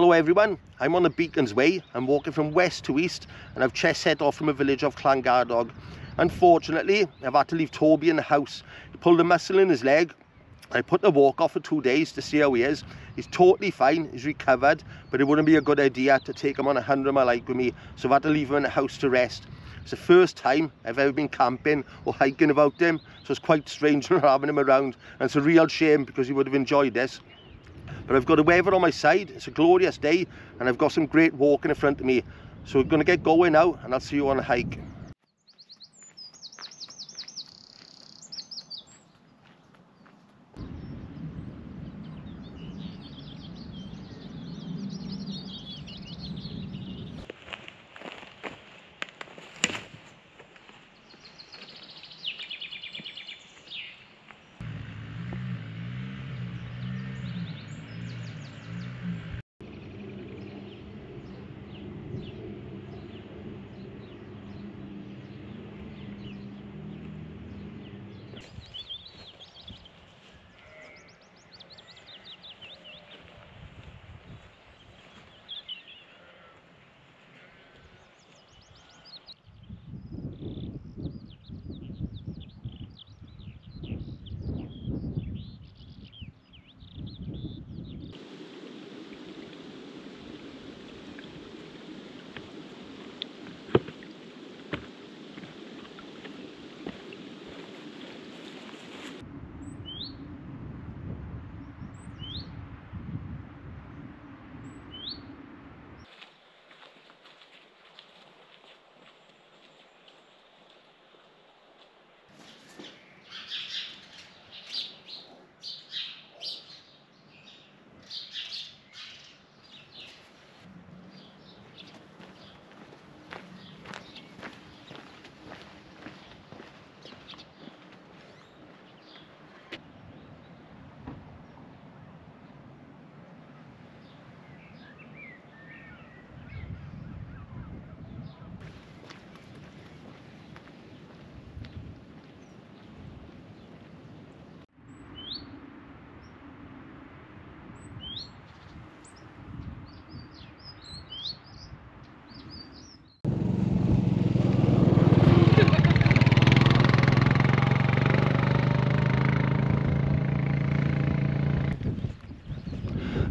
Hello everyone, I'm on the Beacon's Way. I'm walking from west to east and I've just set off from a village of Llangadog. Unfortunately, I've had to leave Toby in the house. He pulled a muscle in his leg. I put the walk off for 2 days to see how he is. He's totally fine, he's recovered, but it wouldn't be a good idea to take him on a 100-mile hike with me, so I've had to leave him in the house to rest. It's the first time I've ever been camping or hiking without him, so it's quite strange not having him around, and it's a real shame because he would have enjoyed this. But I've got the weather on my side, it's a glorious day, and I've got some great walking in front of me. So we're going to get going now, and I'll see you on the hike.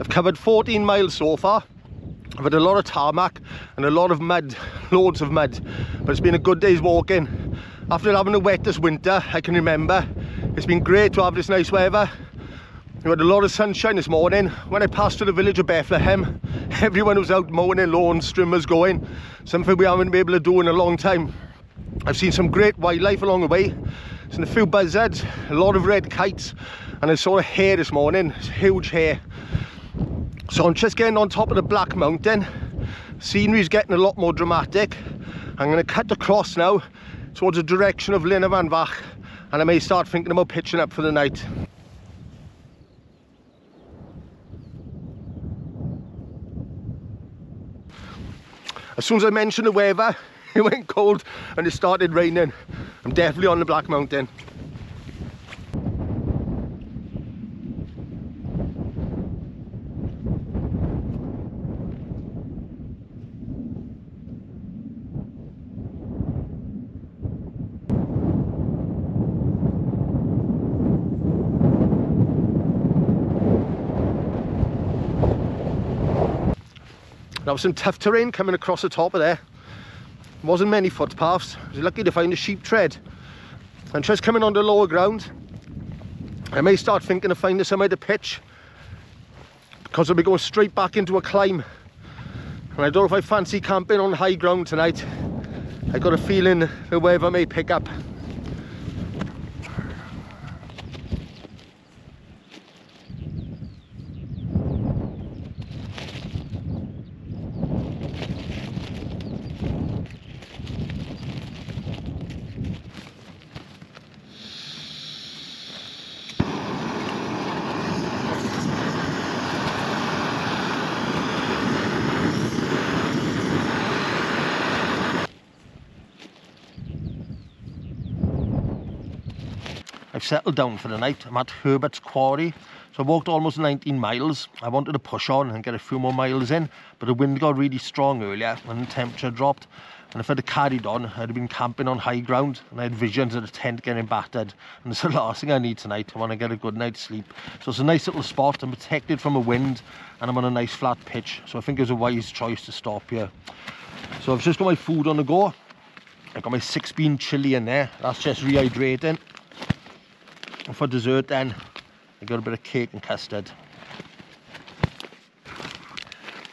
I've covered 14 miles so far. I've had a lot of tarmac and a lot of mud, loads of mud, but it's been a good day's walking. After having the wettest winter I can remember, it's been great to have this nice weather. We had a lot of sunshine this morning. When I passed through the village of Bethlehem, everyone was out mowing their lawns, trimmers going, something we haven't been able to do in a long time. I've seen some great wildlife along the way. Seen a few buzzards, a lot of red kites, and I saw a hare this morning, it's a huge hare. So I'm just getting on top of the Black Mountain. Scenery's getting a lot more dramatic. I'm going to cut across now towards the direction of Llyn Van Fach, and I may start thinking about pitching up for the night. As soon as I mentioned the weather, it went cold and it started raining. I'm definitely on the Black Mountain. There was some tough terrain coming across the top of there. There wasn't many footpaths. I was lucky to find a sheep tread. I'm just coming on the lower ground. I may start thinking of finding somewhere to pitch, because I'll be going straight back into a climb. And I don't know if I fancy camping on high ground tonight. I got a feeling the weather may pick up. I've settled down for the night. I'm at Herbert's Quarry. So I walked almost 19 miles. I wanted to push on and get a few more miles in, but the wind got really strong earlier and the temperature dropped. And if I'd have carried on, I'd have been camping on high ground and I had visions of the tent getting battered. And it's the last thing I need tonight. I want to get a good night's sleep. So it's a nice little spot. I'm protected from a wind and I'm on a nice flat pitch. So I think it was a wise choice to stop here. So I've just got my food on the go. I've got my 6-bean chilli in there. That's just rehydrating. And for dessert then, I got a bit of cake and custard.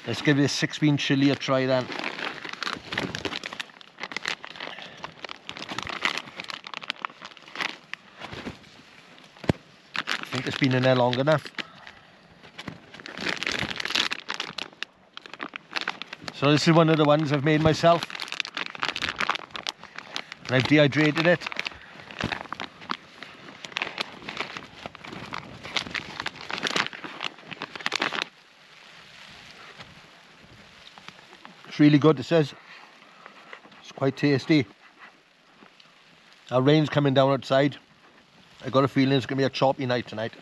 Let's give this 6-bean chilli a try then. I think it's been in there long enough. So this is one of the ones I've made myself. And I've dehydrated it. It's really good, it says. It's quite tasty. Our rain's coming down outside. I got a feeling it's going to be a choppy night tonight.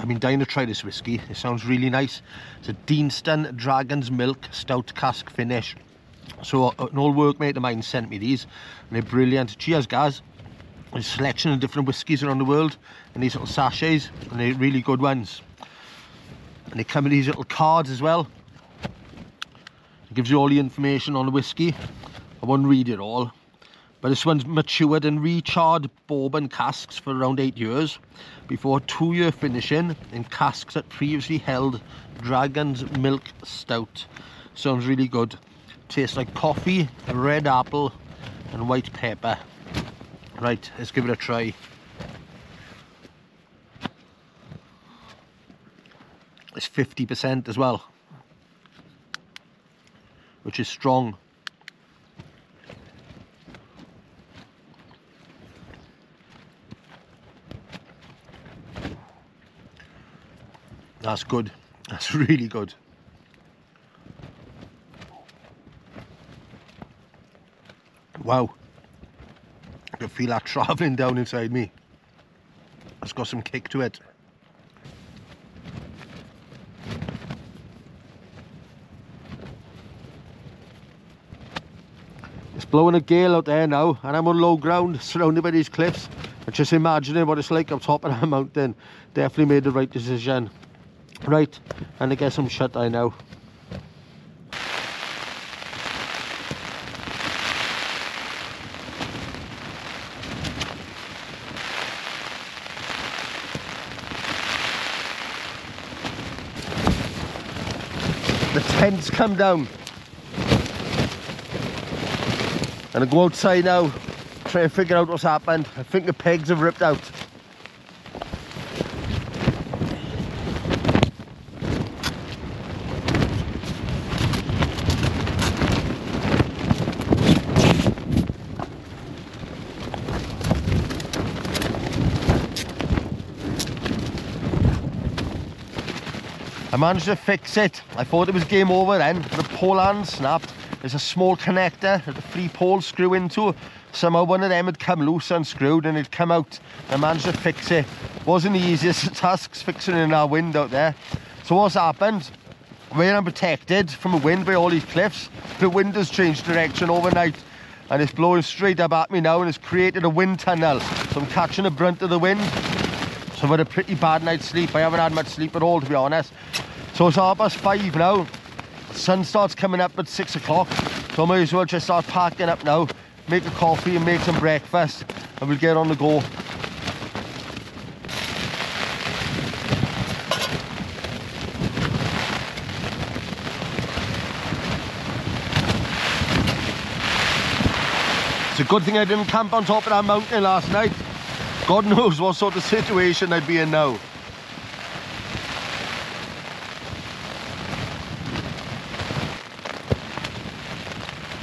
I've been dying to try this whiskey. It sounds really nice. It's a Deanston Dragon's Milk Stout Cask Finish. So an old workmate of mine sent me these and they're brilliant. Cheers guys. There's a selection of different whiskies around the world in these little sachets and they're really good ones. And they come in these little cards as well. It gives you all the information on the whiskey. I won't read it all. But this one's matured in recharred bourbon casks for around 8 years before 2-year finishing in casks that previously held Dragon's Milk Stout. Sounds really good. Tastes like coffee, red apple and white pepper. Right, let's give it a try. It's 50% as well, which is strong. That's good. That's really good. Wow. I can feel that travelling down inside me. It's got some kick to it. It's blowing a gale out there now and I'm on low ground surrounded by these cliffs. I'm just imagining what it's like up top of that mountain. Definitely made the right decision. Right, and I guess I'm shut eye now. The tent's come down. And I go outside now, try and figure out what's happened. I think the pegs have ripped out. I managed to fix it. I thought it was game over then. The pole hand snapped. There's a small connector that the 3 poles screw into. Somehow one of them had come loose unscrewed and it'd come out. I managed to fix it. Wasn't the easiest of tasks fixing in our wind out there. So what's happened? Where I'm protected from a wind by all these cliffs, the wind has changed direction overnight and it's blowing straight up at me now and it's created a wind tunnel. So I'm catching the brunt of the wind. So I've had a pretty bad night's sleep. I haven't had much sleep at all, to be honest. So it's 5:30 now. The sun starts coming up at 6 o'clock. So I might as well just start packing up now, make a coffee and make some breakfast and we'll get on the go. It's a good thing I didn't camp on top of that mountain last night. God knows what sort of situation I'd be in now.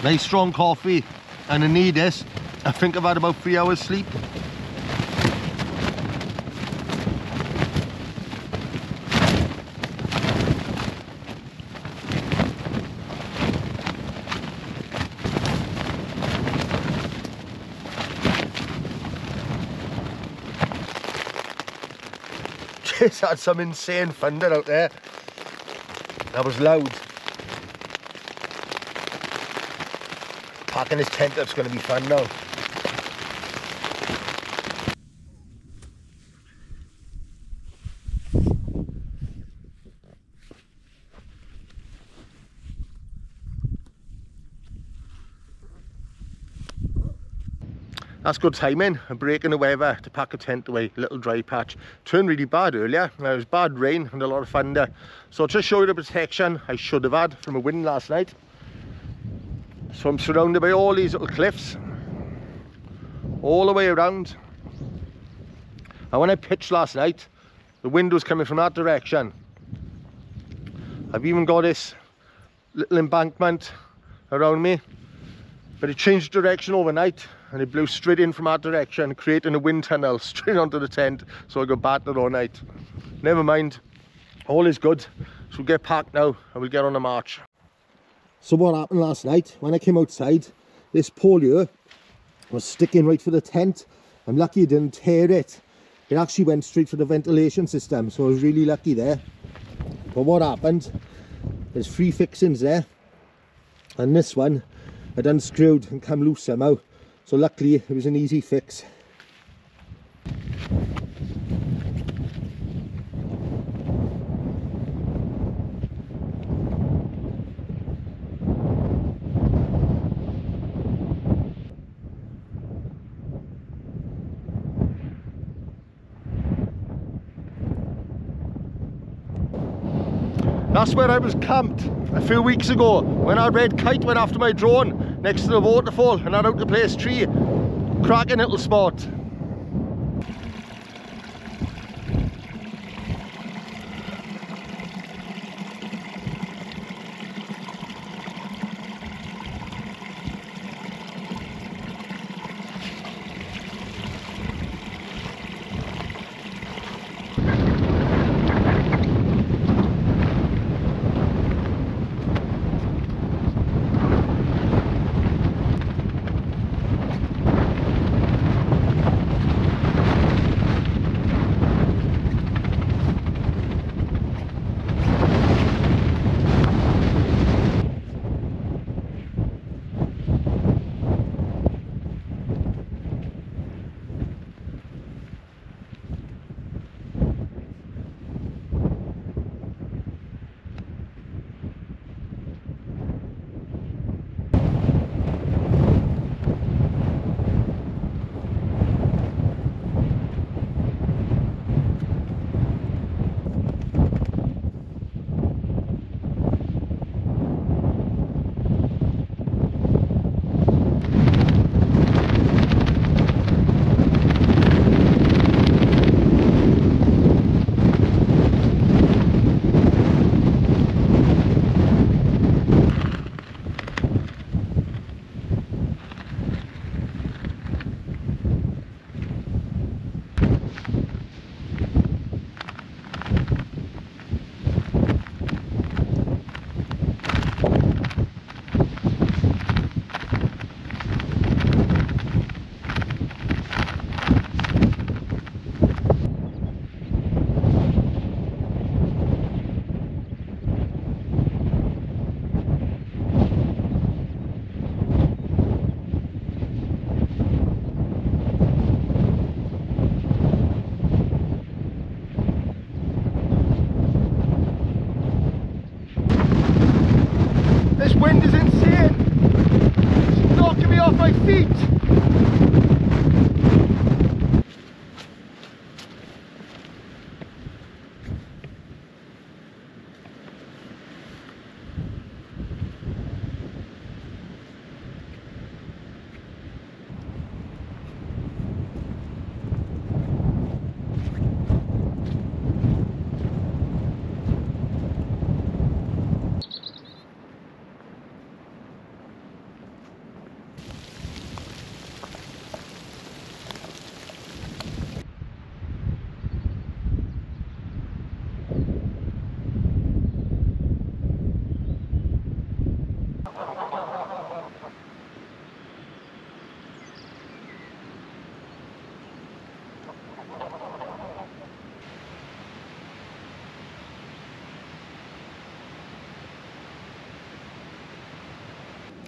Nice strong coffee, and I need this. I think I've had about 3 hours sleep. Just had some insane thunder out there. That was loud. Packing this tent up's going to be fun now. That's good timing. I'm breaking the weather to pack a tent away. Little dry patch. Turned really bad earlier. There was bad rain and a lot of thunder. So to show you the protection I should have had from a wind last night. So I'm surrounded by all these little cliffs all the way around. And when I pitched last night, the wind was coming from that direction. I've even got this little embankment around me, but it changed direction overnight and it blew straight in from that direction, creating a wind tunnel straight onto the tent, so I got battered all night. Never mind, all is good. So we'll get packed now and we'll get on the march. So what happened last night, when I came outside, this pole here was sticking right for the tent. I'm lucky it didn't tear it. It actually went straight for the ventilation system, so I was really lucky there. But what happened, there's 3 fixings there, and this one I'd unscrewed and come loose somehow, so luckily it was an easy fix. That's where I was camped a few weeks ago when our red kite went after my drone next to the waterfall and that out of place tree. Cracking little spot. My feet.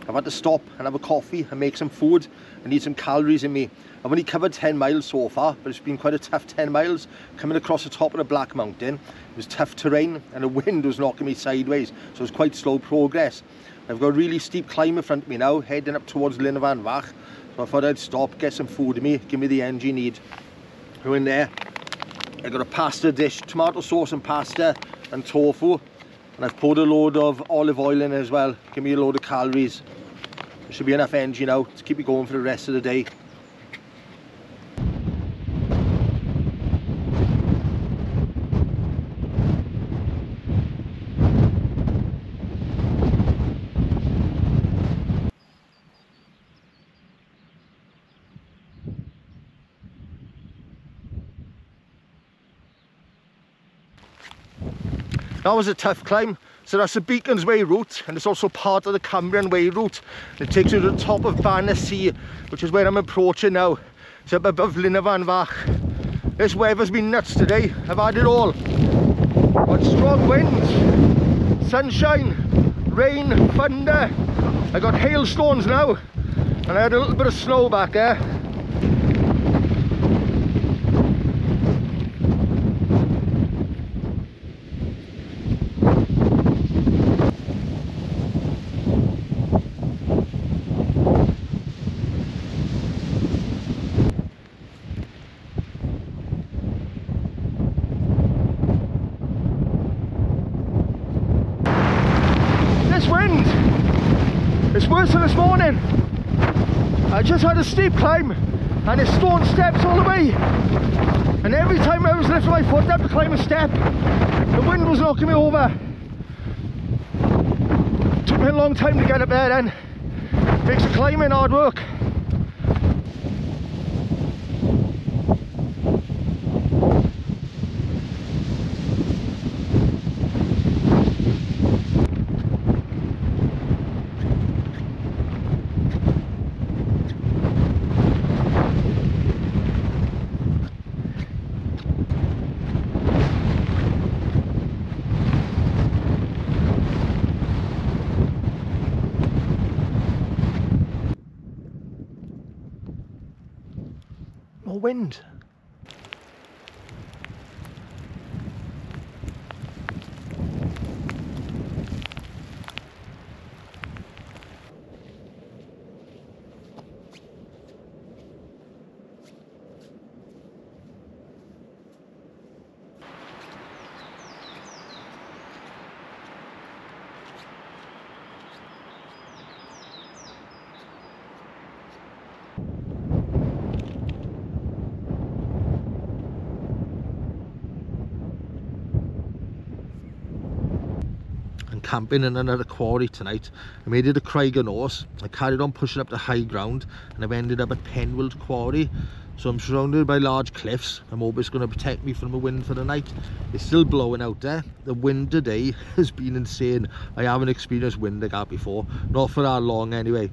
I've had to stop and have a coffee and make some food. I need some calories in me. I've only covered 10 miles so far, but it's been quite a tough 10 miles. Coming across the top of the Black Mountain, it was tough terrain and the wind was knocking me sideways, so it was quite slow progress. I've got a really steep climb in front of me now, heading up towards Lyn van Vach. So I thought I'd stop, get some food in me, give me the energy I need. Go in there. I got a pasta dish, tomato sauce and pasta and tofu. And I've poured a load of olive oil in as well, give me a load of calories. There should be enough energy now to keep me going for the rest of the day. That was a tough climb. So that's the Beacon's Way route, and it's also part of the Cambrian Way route. It takes you to the top of Bannau Sea, which is where I'm approaching now. It's up above Lyn van Vach. This weather's been nuts today. I've had it all. Got strong winds, sunshine, rain, thunder. I got hailstones now, and I had a little bit of snow back there. It's worse than this morning. I just had a steep climb and it's stone steps all the way, and every time I was lifting my foot up to climb a step, the wind was knocking me over. Took me a long time to get up there then. Makes the climbing hard work. More wind. Camping in another quarry tonight. I made it a Craig and Horse. I carried on pushing up to high ground and I've ended up at Penwold Quarry. So I'm surrounded by large cliffs. I'm hoping it's going to protect me from the wind for the night. It's still blowing out there. The wind today has been insane. I haven't experienced wind like that before, not for that long anyway.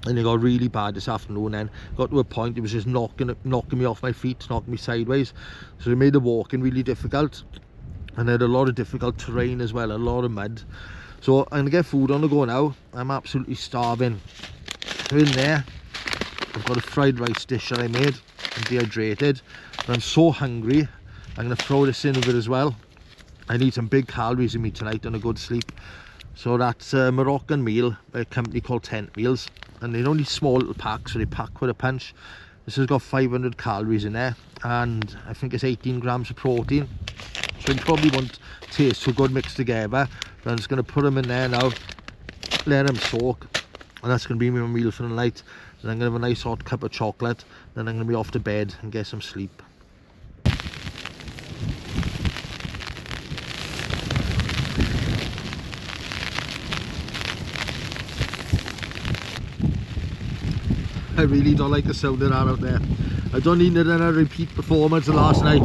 And it got really bad this afternoon then. Got to a point it was just knocking me off my feet, knocking me sideways. So it made the walking really difficult. And I had a lot of difficult terrain as well, a lot of mud. So I'm gonna get food on the go now. I'm absolutely starving. In there, I've got a fried rice dish that I made. I'm dehydrated, but I'm so hungry. I'm gonna throw this in with it as well. I need some big calories in me tonight and a good sleep. So that's a Moroccan meal by a company called Tent Meals, and they're only small little packs, so they pack with a punch. This has got 500 calories in there, and I think it's 18 grams of protein. So you probably won't taste so good mixed together, but I'm just going to put them in there now, let them soak, and that's going to be my meal for the night. And I'm going to have a nice hot cup of chocolate, then I'm going to be off to bed and get some sleep. I really don't like the sound of that out there. I don't need another repeat performance of last night.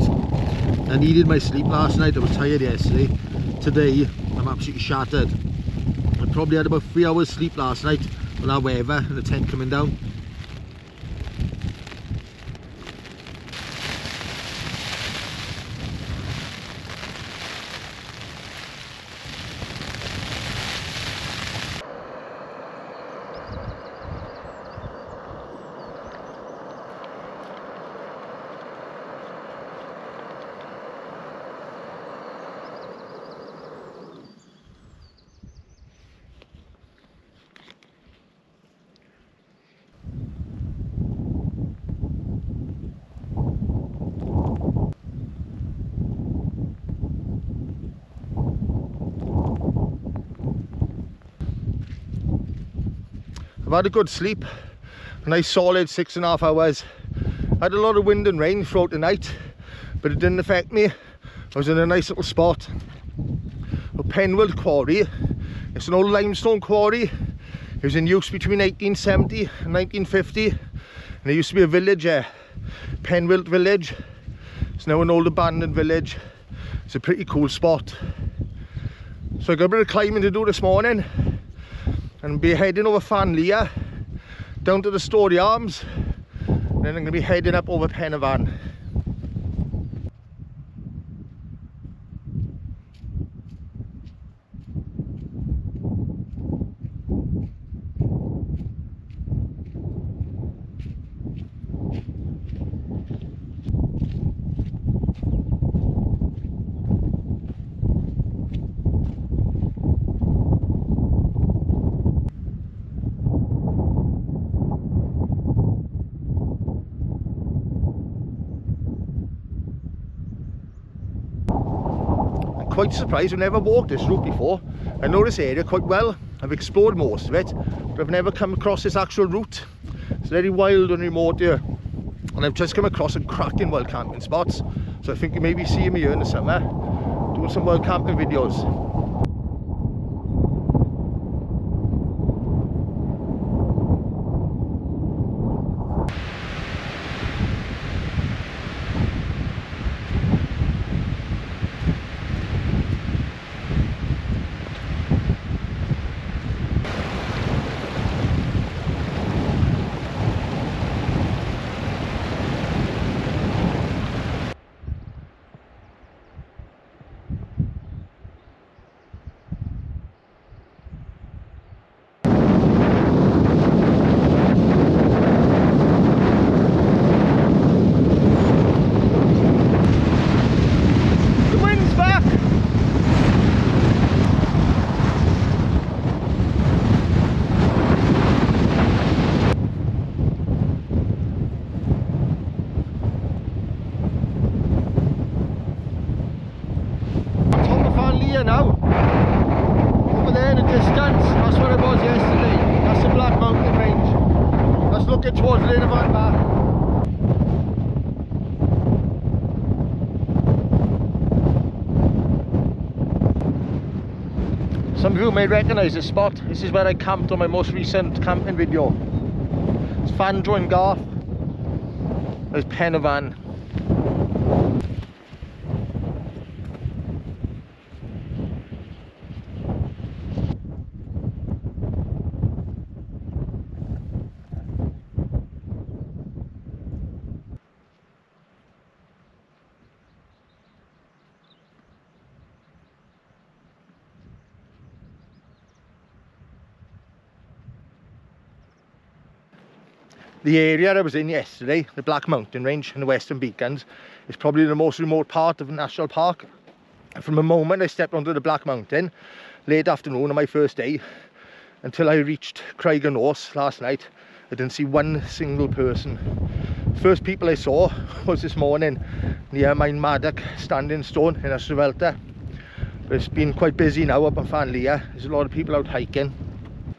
I needed my sleep last night. I was tired yesterday. Today I'm absolutely shattered. I probably had about 3 hours sleep last night with that weather and the tent coming down. I've had a good sleep, a nice solid 6.5 hours. I had a lot of wind and rain throughout the night, but it didn't affect me. I was in a nice little spot. A Penwold quarry. It's an old limestone quarry. It was in use between 1870 and 1950, and there used to be a village here, Penwold village. It's now an old abandoned village. It's a pretty cool spot. So I got a bit of climbing to do this morning, and I'll be heading over Fanlia down to the Story Arms, and then I'm going to be heading up over Pen y Fan. Quite surprised, I've never walked this route before. I know this area quite well, I've explored most of it, but I've never come across this actual route. It's very wild and remote here, and I've just come across some cracking wild camping spots, so I think you may be seeing me here in the summer doing some wild camping videos. Now, over there in the distance, that's where I was yesterday. That's the Black Mountain Range. Let's look at towards Pen y Fan back. Some of you may recognise this spot. This is where I camped on my most recent camping video. It's Fan Drawing Garth. There's Pen y Fan. The area I was in yesterday, the Black Mountain Range in the Western Beacons, is probably the most remote part of the national park. And from the moment I stepped onto the Black Mountain, late afternoon on my first day, until I reached Craig y Nos last night, I didn't see one single person. First people I saw was this morning near Maen Maddock Standing Stone in Ystrfelder. But it's been quite busy now up on Fanlia. There's a lot of people out hiking,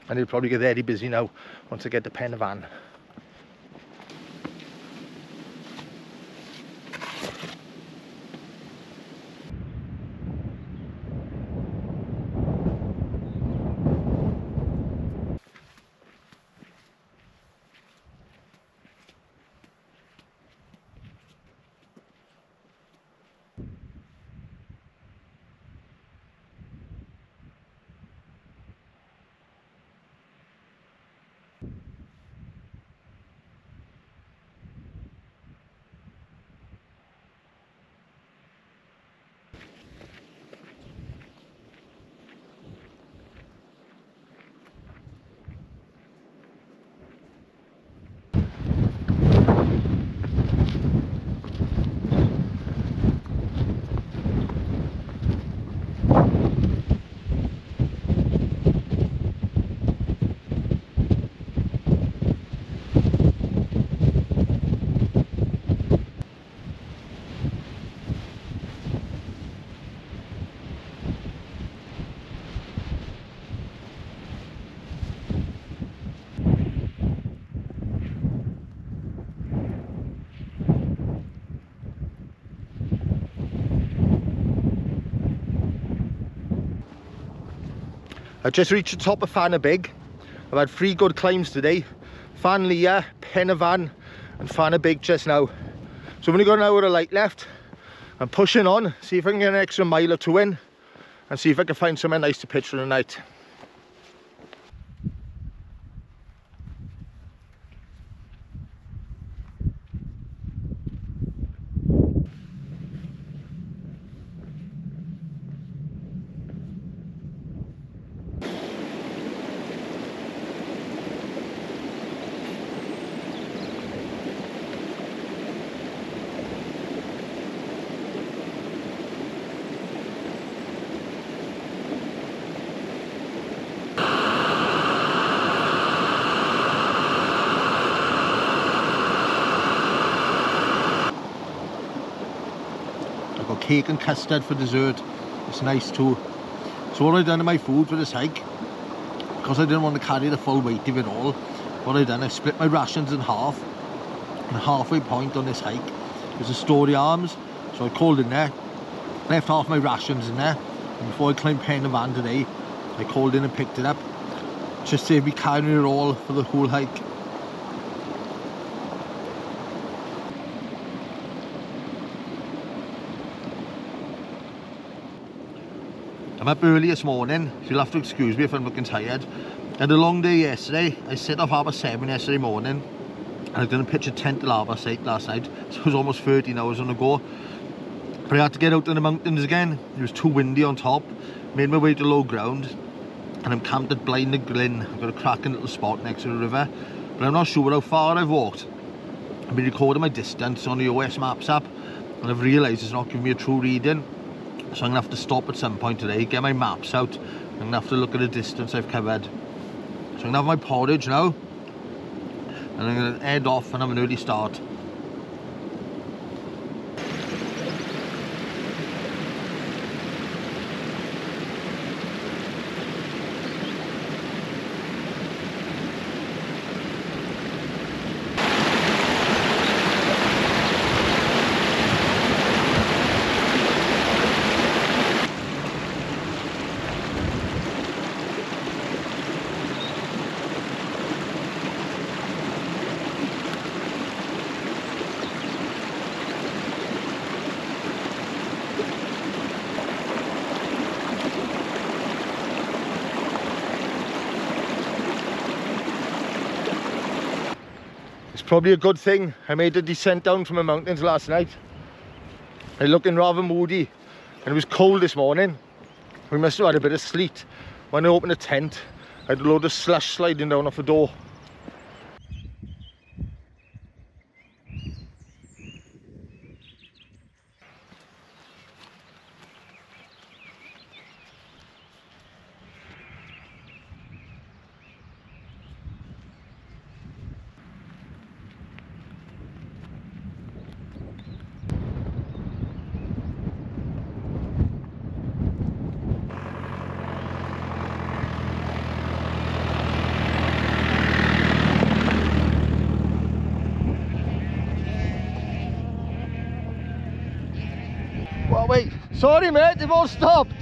and it'll probably get very busy now once I get to Pen y Fan. I just reached the top of Bannau Big. I've had 3 good climbs today. Fan Leah, Brecon and Bannau Big just now. So I've only got an hour of light left. I'm pushing on, see if I can get an extra mile or 2 in and see if I can find somewhere nice to pitch for the night. I've got cake and custard for dessert. It's nice too. So what I've done in my food for this hike, because I didn't want to carry the full weight of it all, what I've done, I split my rations in half. And the halfway point on this hike is a Story Arms. So I called in there, left half my rations in there, and before I climbed Brecon van today, I called in and picked it up. Just saved me carrying it all for the whole hike. I'm up early this morning, so you'll have to excuse me if I'm looking tired. I had a long day yesterday. I set off 7:30 yesterday morning, and I didn't pitch a tent till 8:30 last night, so it was almost 13 hours on the go. But I had to get out in the mountains again. It was too windy on top. Made my way to low ground, and I'm camped at Brycheiniog Glen. I've got a cracking little spot next to the river, but I'm not sure how far I've walked. I've been recording my distance on the OS Maps app, and I've realised it's not giving me a true reading. So I'm going to have to stop at some point today, get my maps out. I'm going to have to look at the distance I've covered. So I'm going to have my porridge now, and I'm going to head off and have an early start. It's probably a good thing I made a descent down from the mountains last night. I'm looking rather moody, and it was cold this morning. We must have had a bit of sleet. When I opened the tent, I had a load of slush sliding down off the door. Well, wait, sorry mate, they've all stopped.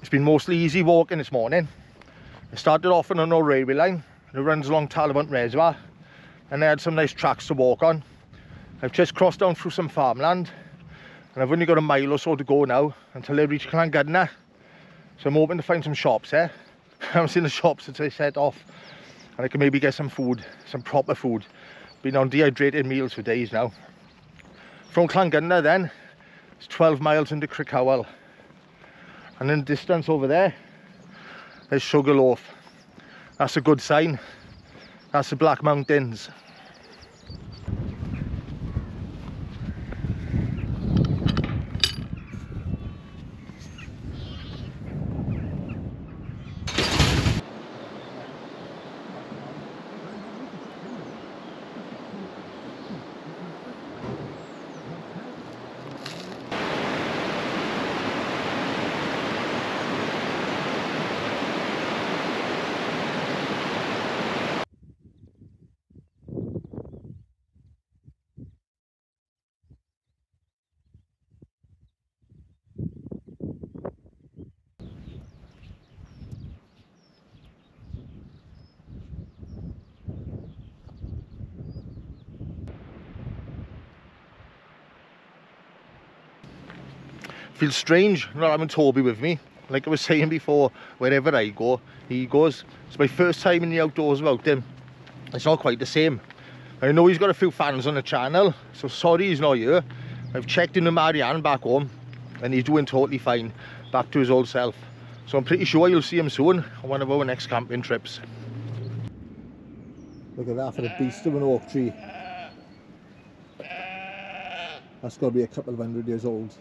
It's been mostly easy walking this morning. I started off on an old railway line that runs along Talabont Reservoir, and they had some nice tracks to walk on. I've just crossed down through some farmland, and I've only got a mile or so to go now until I reach Llangudna. So I'm hoping to find some shops there. I haven't seen the shops since I set off, and I can maybe get some food, some proper food. Been on dehydrated meals for days now. From Llangudna then, it's 12 miles into Brecon. And in the distance over there, there's Sugarloaf. That's a good sign. That's the Black Mountains. Feels strange not having Toby with me. Like I was saying before, wherever I go, he goes. It's my first time in the outdoors without him. It's not quite the same. I know he's got a few fans on the channel, so sorry he's not here. I've checked in with Marianne back home, and he's doing totally fine, back to his old self. So I'm pretty sure you'll see him soon on one of our next camping trips. Look at that for the beast of an oak tree. That's got to be a couple of 100 years old.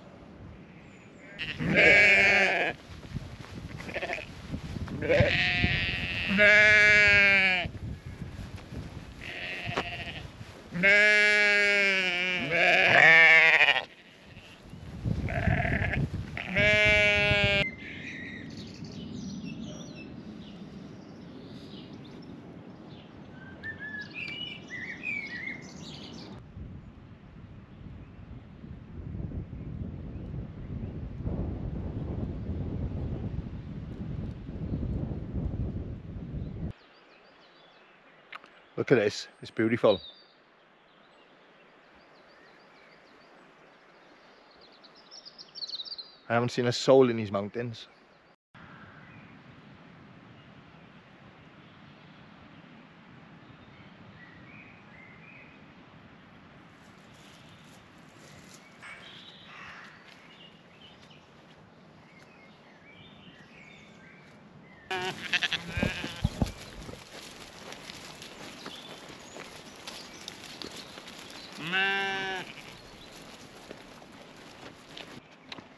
Look at this, it's beautiful. I haven't seen a soul in these mountains.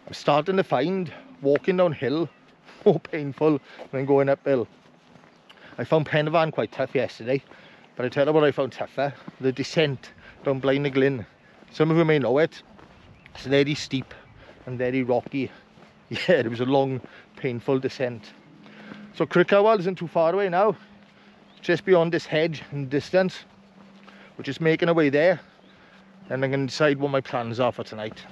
I'm starting to find walking downhill more painful than going uphill. I found Penvan quite tough yesterday, but I tell you what I found tougher, the descent down Brycheiniog Glyn. Some of you may know it. It's very steep and very rocky. Yeah, it was a long, painful descent. So Crickhowell isn't too far away now. Just beyond this hedge in distance. We're just making our way there, and I'm going to decide what my plans are for tonight.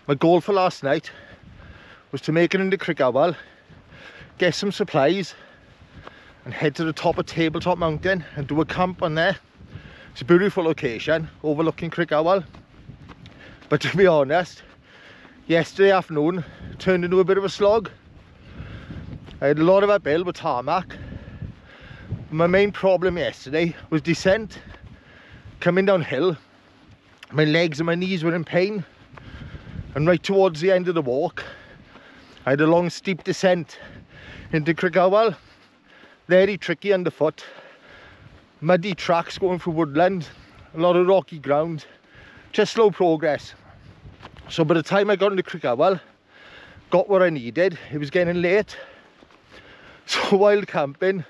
My goal for last night was to make it into Crickhowell, get some supplies and head to the top of Tabletop Mountain and do a camp on there. It's a beautiful location overlooking Crickhowell, but to be honest, yesterday afternoon turned into a bit of a slog. I had a lot of uphill with tarmac. My main problem yesterday was descent, coming downhill. My legs and my knees were in pain. And right towards the end of the walk, I had a long steep descent into Crickhowell. Very tricky underfoot. Muddy tracks going through woodland. A lot of rocky ground. Just slow progress. So by the time I got into Crickhowell, got what I needed. It was getting late. So wild camping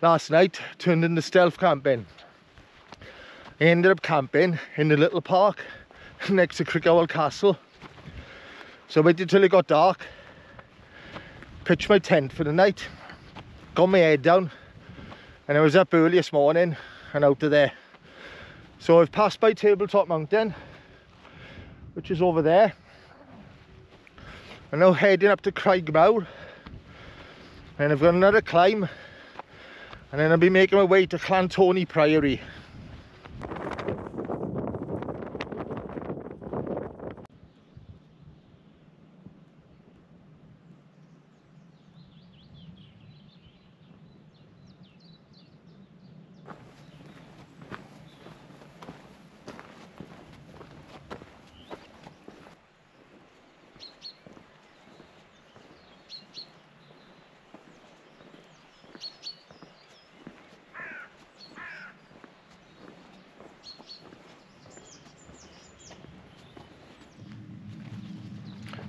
last night turned into stealth camping. I ended up camping in a little park next to Crickhowell Castle. So I waited till it got dark, pitched my tent for the night, got my head down, and I was up early this morning and out of there. So I've passed by Tabletop Mountain, which is over there. I'm now heading up to Craigmawr, and I've got another climb, and then I'll be making my way to Llantoni Priory.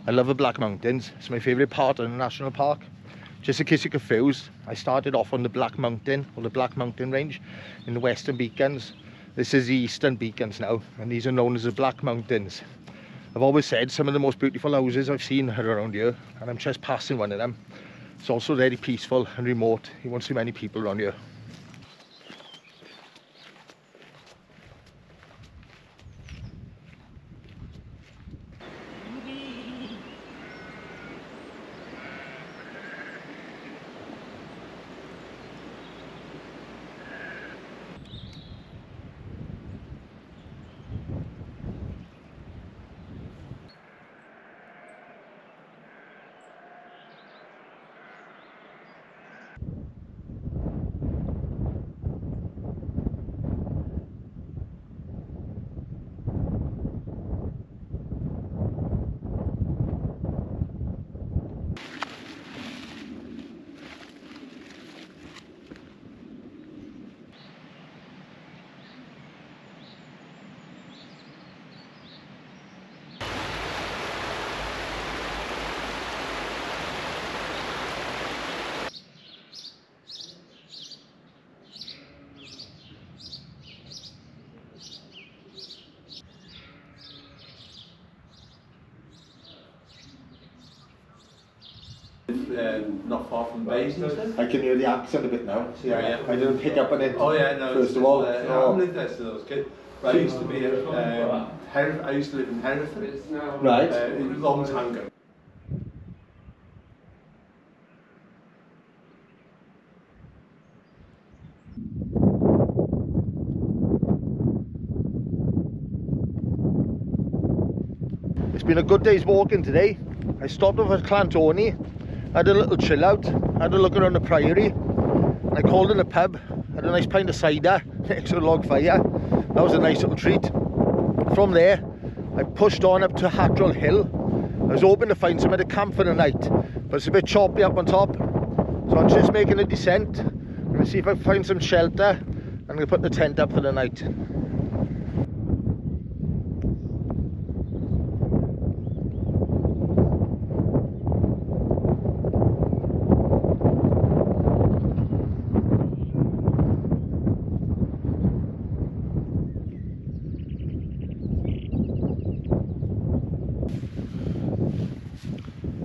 I love the Black Mountains. It's my favourite part of the national park. Just in case you're confused, I started off on the Black Mountain, or the Black Mountain range, in the Western Beacons. This is the Eastern Beacons now, and these are known as the Black Mountains. I've always said some of the most beautiful houses I've seen are around here, and I'm just passing one of them. It's also very peaceful and remote. You won't see many people around here. Not far from Basingstoke. I can hear the accent a bit now. So yeah, I didn't pick up on it. Oh yeah, no. First of all, I'm lived there since I was a kid. But I used to be I used to live in Hereford. Right. Long time ago. It's been a good day's walking today. I stopped off at Llantoni, had a little chill out, had a look around the priory, and I called in a pub, had a nice pint of cider next to a log fire. That was a nice little treat. From there, I pushed on up to Hattrell Hill. I was hoping to find somewhere to camp for the night, but it's a bit choppy up on top, so I'm just making a descent. I'm going to see if I find some shelter. I'm going to put the tent up for the night.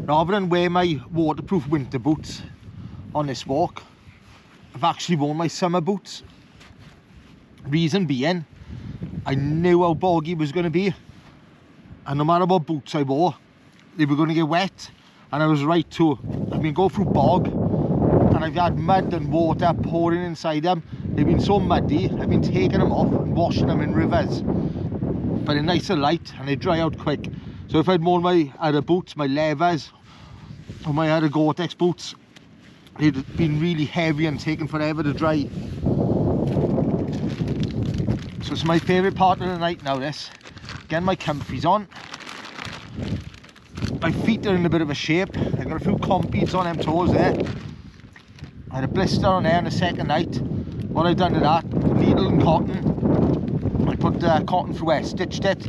Rather than wear my waterproof winter boots on this walk, I've actually worn my summer boots. Reason being, I knew how boggy it was going to be, and no matter what boots I wore, they were going to get wet, and I was right too. I've been going through bog, and I've had mud and water pouring inside them. They've been so muddy, I've been taking them off and washing them in rivers. But they're nice and light, and they dry out quick. So if I'd worn my other boots, my leathers, or my other Gore-Tex boots, they'd been really heavy and taken forever to dry. So it's my favourite part of the night now, this. Getting my comfies on. My feet are in a bit of a shape. I got a few competes on them toes there. I had a blister on there on the second night. What I've done to that, needle and cotton. I put the cotton through there, stitched it,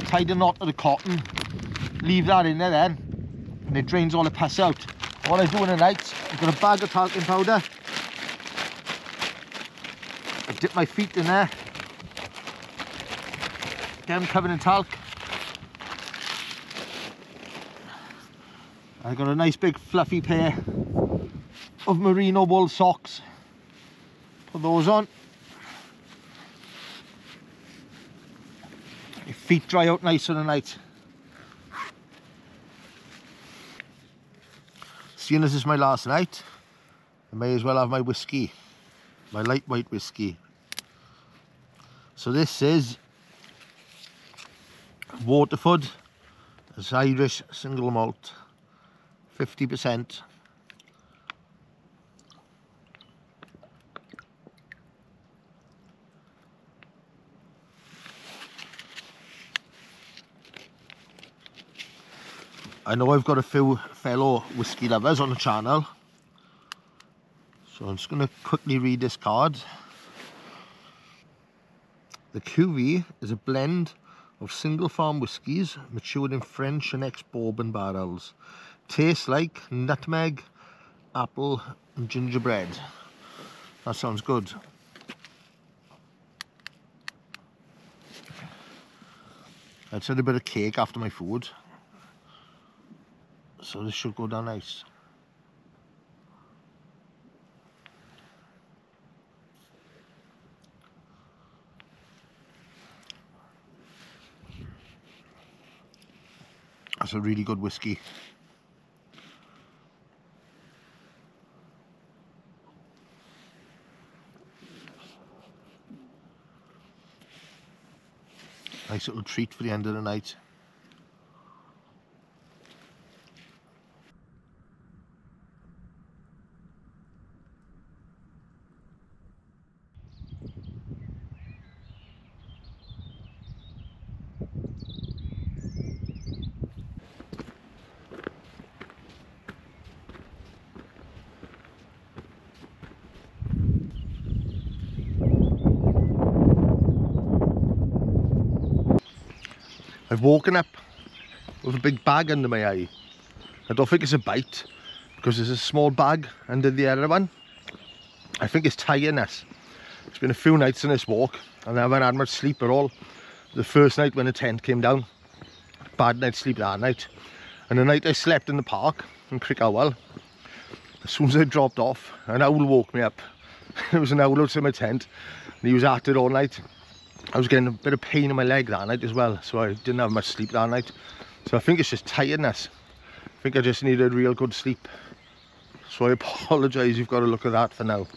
tied a knot to the cotton, leave that in there then, and it drains all the pus out. What I do in the night, I've got a bag of talcum powder. I dip my feet in there, get them covered in talc. I got a nice big fluffy pair of merino wool socks. Put those on. feet dry out nice for the night. Seeing as this is my last night, I may as well have my whiskey, my light white whiskey. So this is Waterford, it's Irish single malt, 50%. I know I've got a few fellow whiskey lovers on the channel, so I'm just going to quickly read this card. The cuvee is a blend of single farm whiskies matured in French and ex-bourbon barrels. Tastes like nutmeg, apple and gingerbread. That sounds good. I just had a bit of cake after my food, so this should go down nice. That's a really good whiskey. Nice little treat for the end of the night. I've woken up with a big bag under my eye. I don't think it's a bite because there's a small bag under the other one. I think it's tiredness. It's been a few nights on this walk and I haven't had much sleep at all. The first night when the tent came down, bad night's sleep that night. And the night I slept in the park in Brecon, as soon as I dropped off, an owl woke me up. There was an owl outside my tent and he was at it all night. I was getting a bit of pain in my leg that night as well, so I didn't have much sleep that night. So I think it's just tiredness. I think I just needed real good sleep. So I apologise, you've got to look at that for now.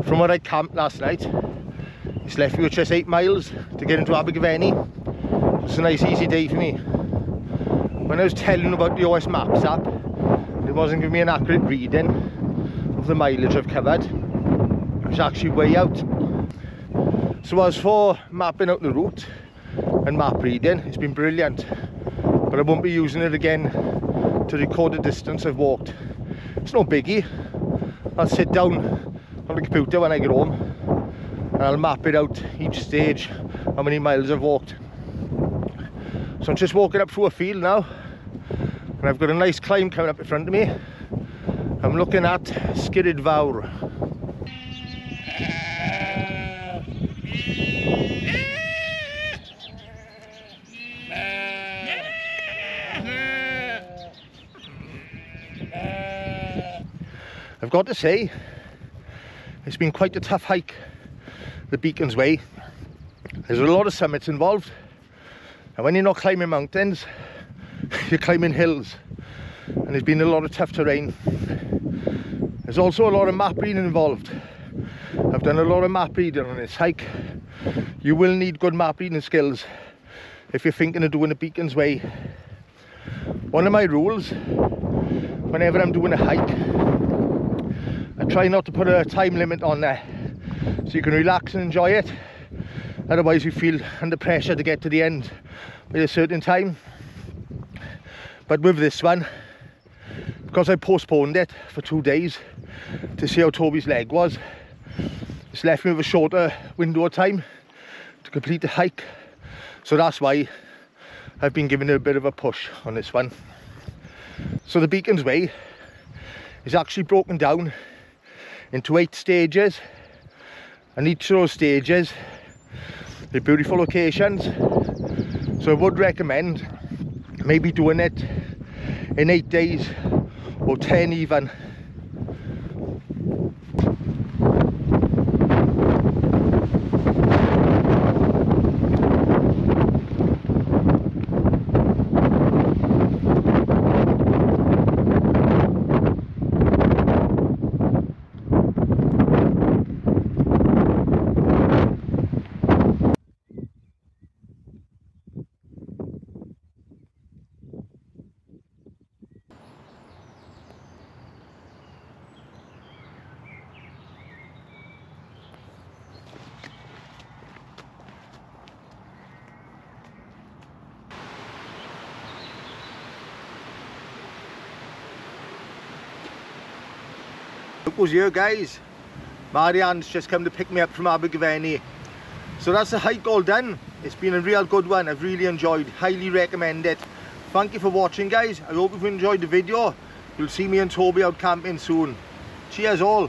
From where I camped last night, it's left me with just 8 miles to get into Abergavenny. It's a nice easy day for me. When I was telling you about the OS Maps app, it wasn't giving me an accurate reading of the mileage I've covered. It was actually way out. So as for mapping out the route and map reading, it's been brilliant. But I won't be using it again to record the distance I've walked. It's no biggie. I'll sit down on the computer when I get home and I'll map it out each stage, how many miles I've walked. So I'm just walking up through a field now and I've got a nice climb coming up in front of me. I'm looking at Skirid Vawr. I've got to say, it's been quite a tough hike, the Beacon's Way. There's a lot of summits involved, and when you're not climbing mountains, you're climbing hills, and there's been a lot of tough terrain. There's also a lot of map reading involved. I've done a lot of map reading on this hike. You will need good map reading skills if you're thinking of doing the Beacon's Way. One of my rules, whenever I'm doing a hike, I try not to put a time limit on there, so you can relax and enjoy it. Otherwise you feel under pressure to get to the end by a certain time. But with this one, because I postponed it for 2 days to see how Toby's leg was, it's left me with a shorter window of time to complete the hike. So that's why I've been giving it a bit of a push on this one. So the Beacon's Way is actually broken down into 8 stages, and each of those stages are beautiful locations. So I would recommend maybe doing it in 8 days or 10 even. Look who's here, guys. Marianne's just come to pick me up from Abergavenny. So that's the hike all done. It's been a real good one. I've really enjoyed, highly recommend it. Thank you for watching, guys. I hope you've enjoyed the video. You'll see me and Toby out camping soon. Cheers all.